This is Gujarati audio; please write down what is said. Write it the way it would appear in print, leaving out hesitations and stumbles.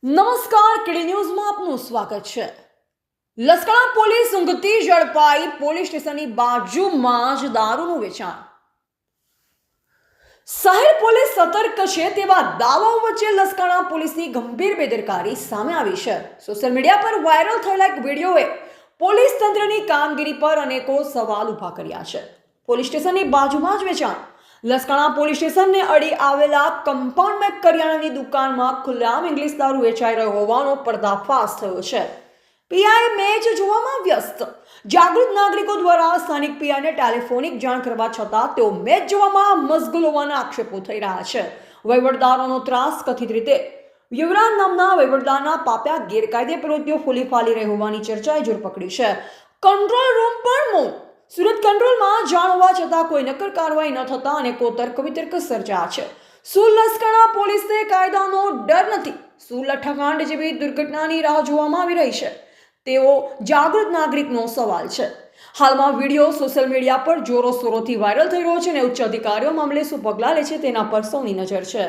નમસ્કાર, કેડી ન્યૂઝમાં આપનું સ્વાગત છે. લસકાણા પોલીસ ઊંઘતી ઝડપાઈ. પોલીસ સ્ટેશનની બાજુમાં જ દારૂનું વેચાણ. શહેર પોલીસ સતર્ક છે તેવા દાવાઓ વચ્ચે લસકાણા પોલીસની ગંભીર બેદરકારી સામે આવી છે. સોશિયલ મીડિયા પર વાયરલ થયેલા એક વિડીયોએ પોલીસ તંત્રની કામગીરી પર અનેકો સવાલ ઊભા કર્યા છે. પોલીસ સ્ટેશનની બાજુમાં જ વેચાણ. લસકાણા પોલીસ સ્ટેશનને અડી આવેલા કમ્પાઉન્ડમાં કરિયાણાની દુકાનમાં ખુલ્લેઆમ ઇંગ્લિશ દારૂ વેચાઈ રહ્યો હોવાનો પર્દાફાશ થયો છે. પીઆઈ મેચ જોવામાં વ્યસ્ત. જાગૃત નાગરિકો દ્વારા સ્થાનિક પીઆઈને ટેલિફોનિક જાણ કરવા છતાં તેઓ મેચ જોવામાં મશગુલ હોવાના આક્ષેપો થઈ રહ્યા છે. વહીવટદારોનો ત્રાસ. કથિત રીતે યુવરાજ નામના વહીવટદારના પાપ્યા ગેરકાયદે પ્રવૃત્તિઓ ફૂલી ફાલી રહી હોવાની ચર્ચાએ જોર પકડી છે. કંટ્રોલ રૂમ પણ મૌન. સુરત કંટ્રોલમાં જાણ હોવા છતાં કોઈ નક્કર કાર્યવાહી ન થતા અનેકો તર્ક વિતર્ક સર્જાયા છે. શું લસકાણા પોલીસને કાયદાનો ડર નથી? શું લઠ્ઠાકાંડ જેવી દુર્ઘટનાની રાહ જોવામાં આવી રહી છે? તેઓ જાગૃત નાગરિકનો સવાલ છે. હાલમાં વિડીયો સોશિયલ મીડિયા પર જોરોશોરોથી વાયરલ થઈ રહ્યો છે અને ઉચ્ચ અધિકારીઓ મામલે શું પગલાં લે છે તેના પર સૌની નજર છે.